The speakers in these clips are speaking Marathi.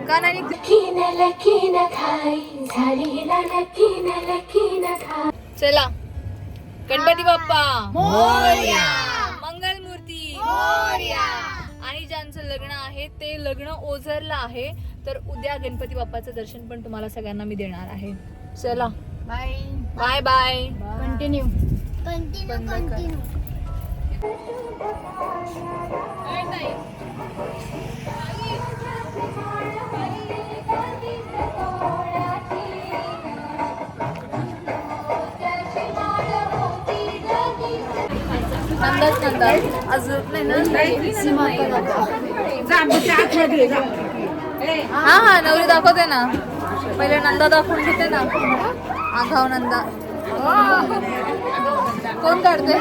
का नाही चला गणपती बाप्पा मोरया, मंगलमूर्ती मोरया. आणि ज्यांचं लग्न आहे ते लग्न ओझरला आहे, तर उद्या गणपती बाप्पाचं दर्शन पण तुम्हाला सगळ्यांना मी देणार आहे. चला बाय बाय बाय. कंटिन्यू नंदाच नंदा अजून नाही ना. हा हा नवरी दाखवते ना, पहिले नंदा दाखवून घेते ना. आघाव नंदा कोण काढते?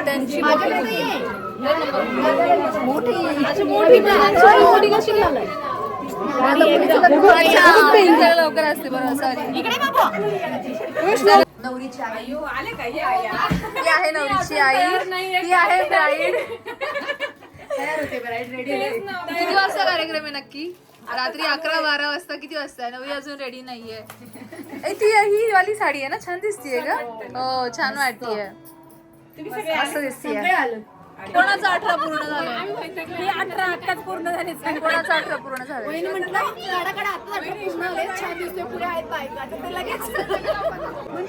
त्यांची मोठी कशी लवकर असते. बरोबर सॉरी. नवरीची आई ही आहे, नवरीची आई ही आहे ब्राईड. किती वाजता कार्यक्रम आहे नक्की? रात्री 11-12 वाजता. किती वाजता? नवरी अजून रेडी नाहीये. ती ही वाली साडी आहे ना, छान दिसतीये का? हो छान वाटतीये, मस्त दिसतीये. कोणाचा 18 पूर्ण झालाय? 18 आत्ताच पूर्ण झाले. कोणाचा 18 पूर्ण झालाय?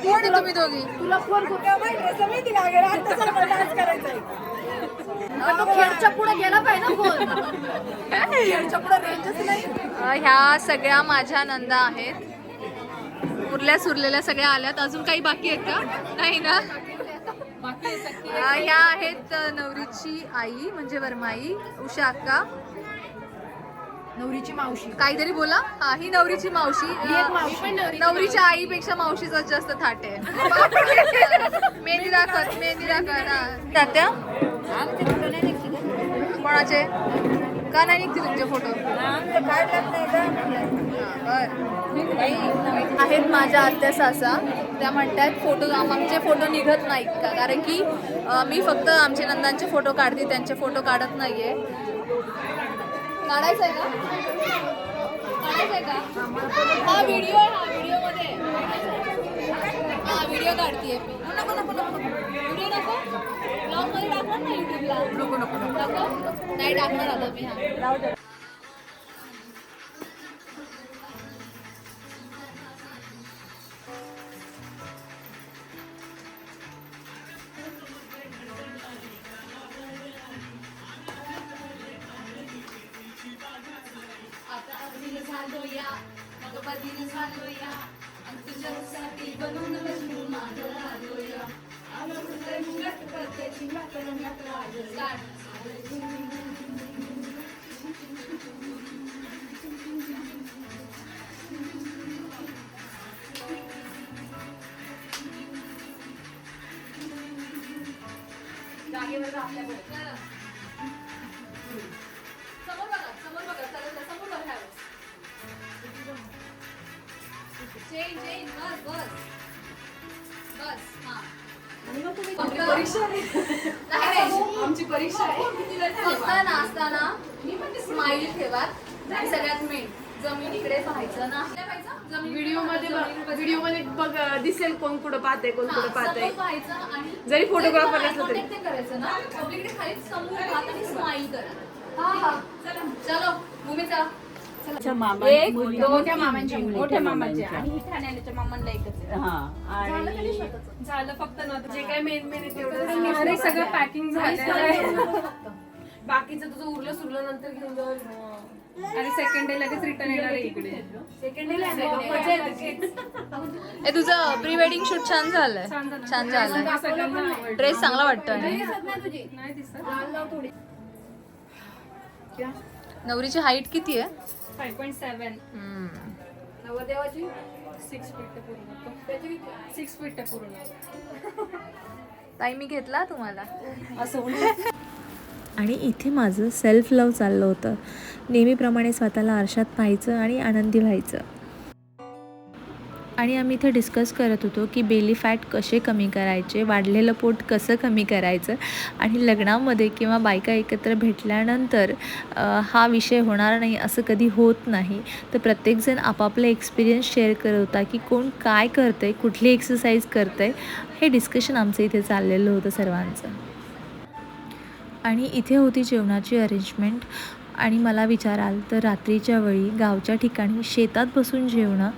कोण आहे तुम्ही दोघी? तुला फोन खेळच्या पुढे गेला पाहिजे फोन. खेळच्या पुढे रेंजच नाही. ह्या सगळ्या माझ्या नंदा आहेत. उरल्या सुरलेल्या सगळ्या आल्यात. अजून काही बाकी आहेत का? नाही ना. ह्या आहेत नवरीची आई म्हणजे वरमाई उषा अक्का. नवरीची मावशी काहीतरी बोला. हा ही नवरीची मावशी. नवरीच्या आईपेक्षा मावशीचाच जास्त थाट आहे. मेहंदी दाखवत, मेहंदी दाखवत. तात्या कोणाचे का नाही निघते तुमचे फोटो? आहेत माझ्या आत्या सासा. त्या म्हणतात फोटो आमचे फोटो निघत नाहीत का, कारण की मी फक्त आमचे नंदांचे फोटो काढते, त्यांचे फोटो काढत नाहीये. काढायचंय का? काढायचंय का? हा व्हिडिओ आहे, हा व्हिडिओ मध्ये हा व्हिडिओ काढतीये मी. नको नको नको व्हिडिओ नको. ब्लॉग मध्ये टाकणार ना युट्यूबला? नको नको नको नाही टाकणार आता मी. हा समोर बघा, समोर बघा, समोर बघा. चेन चेन बस बस बस. हा आमची परीक्षा आहे. फक्त नाचताना स्माइल ठेवा. सगळ्यात मेन जमिनीकडे पाहायचं ना. व्हिडिओ मध्ये बघ दिसेल कोण कुठं पाहते, कोण कुठं पाहते. पाहायचं आणि जरी फोटोग्राफर नसलं तरी करायचं ना. पब्लिककडे खाली समोर पाहत आणि स्माइल करा. हा हा चलो भूमी चला. एक मोठ्या मामांची, मोठ्या मामाची आणि ठाण्याच्या मामांना एकच झालं. फक्त ना जे काय मेन मेन तेवढं सगळं पॅकिंग झालं. बाकीचं तुझं उरलं सुरलं नंतर घेऊन जाऊ. आणि सेकंड डे लगेच रिटर्न येणार आहे इकडे. सेकंड डे तुझं प्री वेडिंग शूट छान झालंय. छान झालंय. ड्रेस चांगला वाटतोय. नवरीची हाईट किती आहे? 5.7. नवरदेवाची 6 फीट पूर्ण. 6 फीट पूर्ण. ताई मी घेतला तुम्हाला असं. आणि इथे माझं सेल्फ लव्ह चाललं होतं. नेहमीप्रमाणे स्वतःला आरशात पाहायचं आणि आनंदी व्हायचं. आणि आम्ही इथे डिस्कस करत होतो की बेली फॅट कसे कमी करायचे, वाढलेलं पोट कसं कमी करायचं. आणि लग्नामध्ये किंवा बायका एकत्र भेटल्यानंतर हा विषय होणार नाही असं कधी होत नाही. तर प्रत्येकजण आपापले एक्सपिरियन्स शेअर करत होता की कोण काय करतं आहे, कुठली एक्सरसाइज करतं आहे, हे डिस्कशन आमचं इथे चाललेलं होतं सर्वांचं. आणि इथे होती जेवणाची अरेंजमेंट. आणि मला विचाराल तर रात्रीच्या वेळी गावच्या ठिकाणी शेतात बसून जेवणं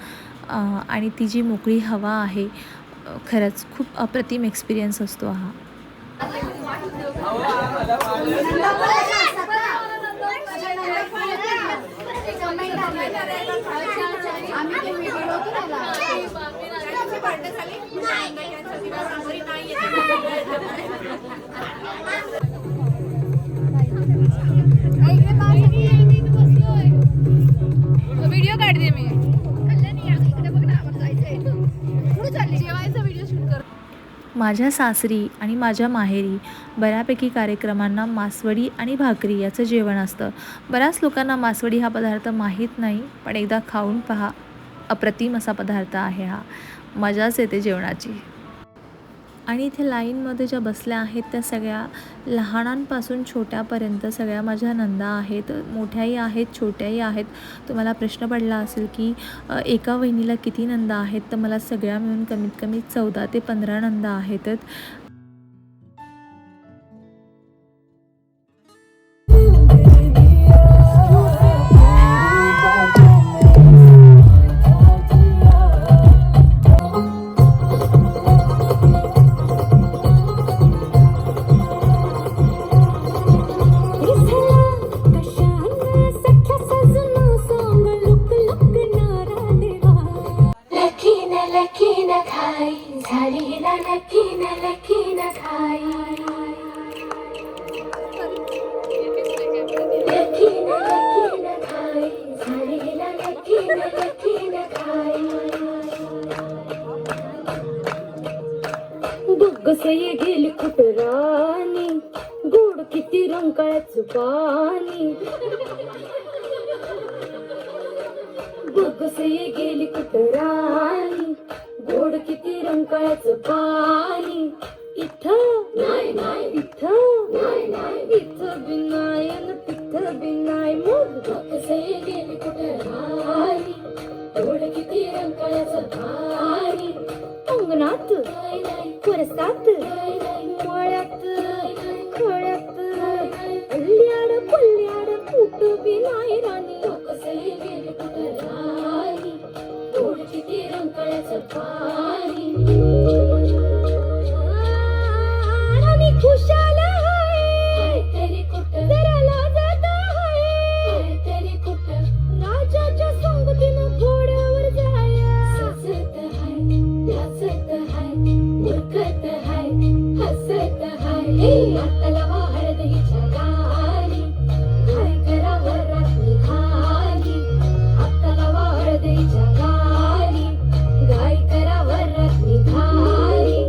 आणि ती जी मोकळी हवा आहे, खरंच खूप अप्रतिम एक्सपिरियन्स असतो हा. व्हिडिओ काढते मी. जेवायचा व्हिडिओ शूट कर. माझ्या सासरी आणि माझ्या माहेरी बऱ्यापैकी कार्यक्रमांना मासवडी आणि भाकरी याचं जेवण असतं. बऱ्याच लोकांना मासवडी हा पदार्थ माहीत नाही, पण एकदा खाऊन पहा. अप्रतिम असा पदार्थ आहे हा. मजाच येते जेवणाची. आणि इथे लाईनमध्ये ज्या बसल्या आहेत त्या सगळ्या लहानांपासून छोट्यापर्यंत सगळ्या माझ्या नंदा आहेत. मोठ्याही आहेत, छोट्याही आहेत. तुम्हाला प्रश्न पडला असेल की एका वहिनीला किती नंदा आहेत, तर मला सगळ्या मिळून कमीत कमी 14 ते 15 नंदा आहेत. कसही गेली कुटरानी, गोड किती रंकाळ्याचं पाणी. कसही गेली कुटरानी, गोड किती रंकाळ्याचं पाणी. इथं नाही नाही, इथं नाही नाही, इथं बी नाही आणि तिथं बी नाही. मग कसही गेली कुटरानी, गोड किती रंकाळ्याचं पाणी. अंगणात परसात मळ्यात खळ्यात, अल्ल्याड पल्ल्याड कुठं बी नाही राणी. कसही गेली कुटरानी, गोड किती रंकाळ्याचं पाणी. राणी खुशाल हाय तरी कुठं, जरा लाजत हाय तरी कुठं, राजाच्या संगतीनं घोड्यावर जाय. सजत हाय, नाचत हाय, मुरकत हाय, हसत हाय. आता लावा हळदीच्या गाणी, काय करावं रात्री खाली. आता लावा हळदीच्या गाणी, काय करावं रात्री खाली.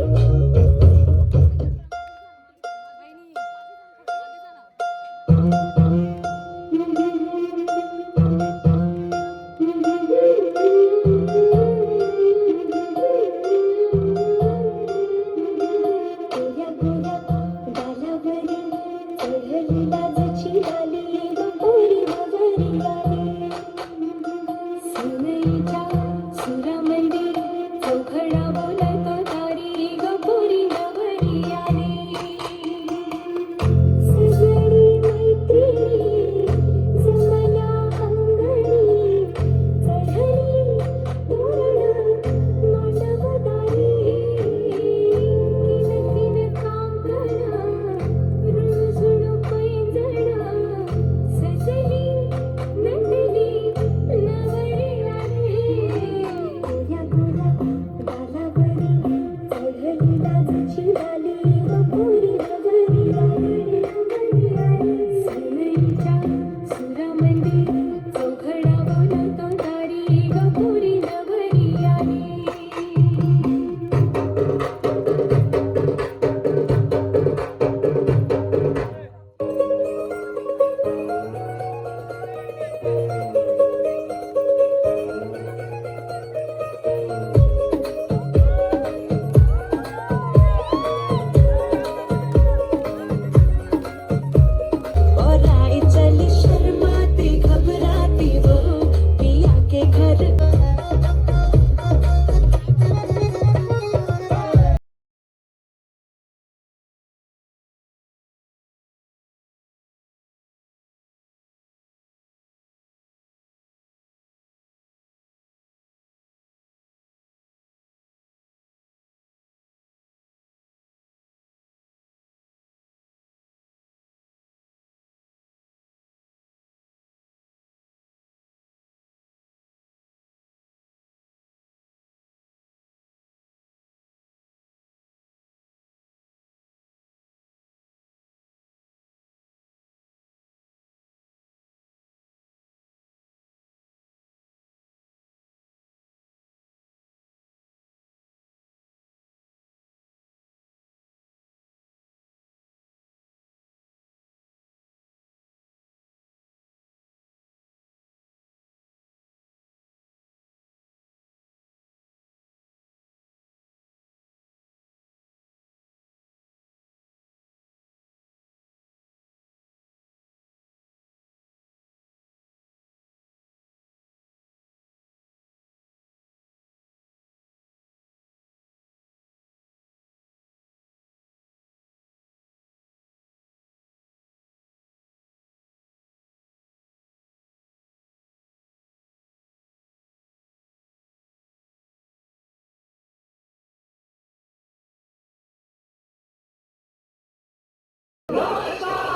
कहिए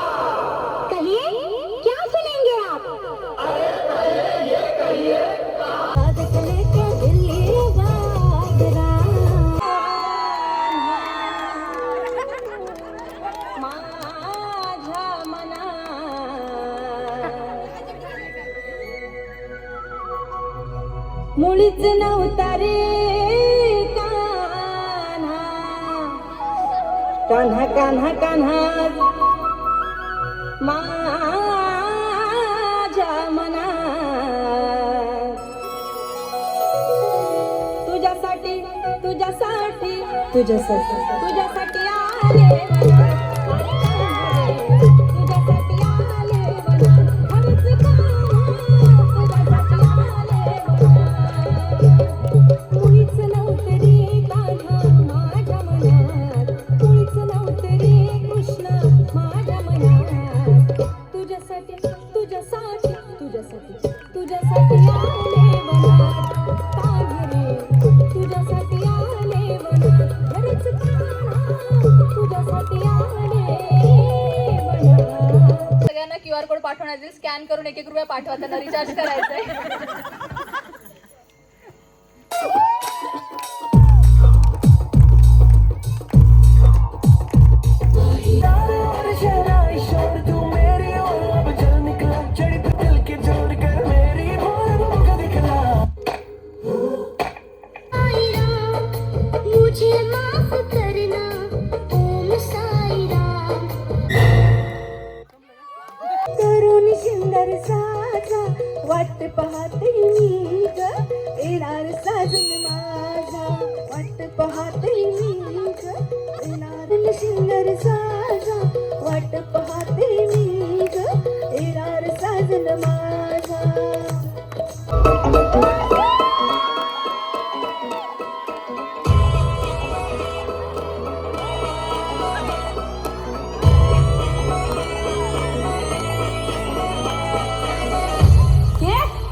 क्या सुनेंगे आप? आज चले के दिल्ली बागरा माझ्या मना मुळीच नव्हता रे कान्हा कान्हा कान्हा कान्हा माझ्या मनात तुझ्यासाठी तुझ्यासाठी तुझ्यासाठी तुझ्यासाठी आले तुझ्यासाठी आले हरीच तुझ्यासाठी आले मुळीच नव्हते रे कान्हा माझ्या मनात मुळीच नव्हते रे कृष्ण माझ्या मनात तुझ्यासाठी तुझ्यासाठी तुझ्यासाठी तुझ्यासाठी आले मनात कान्हा तुझ्यासाठी आले मनात हरीच तुझ्यासाठी आले मनात सगळ्यांना QR कोड पाठवण्यात येईल. स्कॅन करून 1-1 रुपया पाठवा, त्यांना रिचार्ज करायचंय. मुझे माफ करना ओम साई राम तरुण सुंदर साजा वाट पाहते मी ग येणार साजन माझा वाट पाहते मी ग येणार सुंदर साजा वाट पाहते मी ग येणार साजन माझा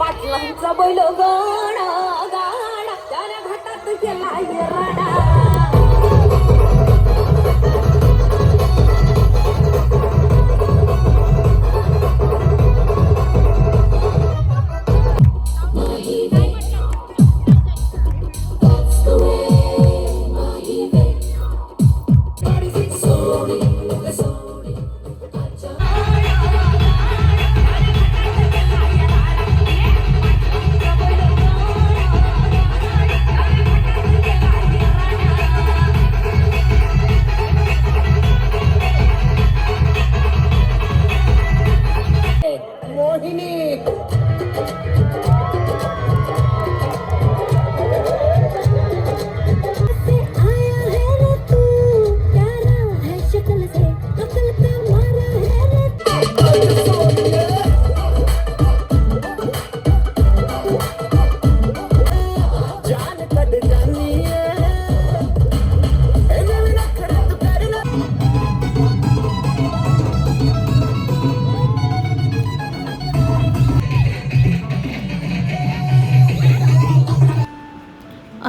पाटलांचा बैल गाणा गाणा त्याने घाटात केला राडा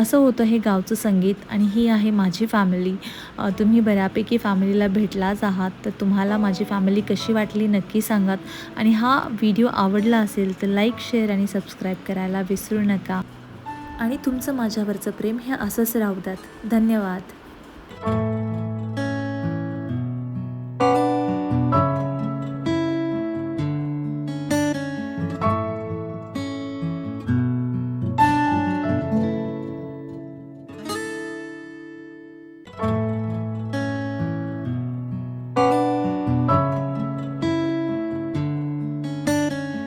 असं होतं हे गावचं संगीत. आणि ही आहे माझी फॅमिली. तुम्ही बऱ्यापैकी फॅमिलीला भेटलाच आहात, तर तुम्हाला माझी फॅमिली कशी वाटली नक्की सांगात. आणि हा व्हिडिओ आवडला असेल तर लाईक, शेअर आणि सबस्क्राईब करायला विसरू नका. आणि तुमचं माझ्यावरचं प्रेम हे असंच राहू द्यात. धन्यवाद.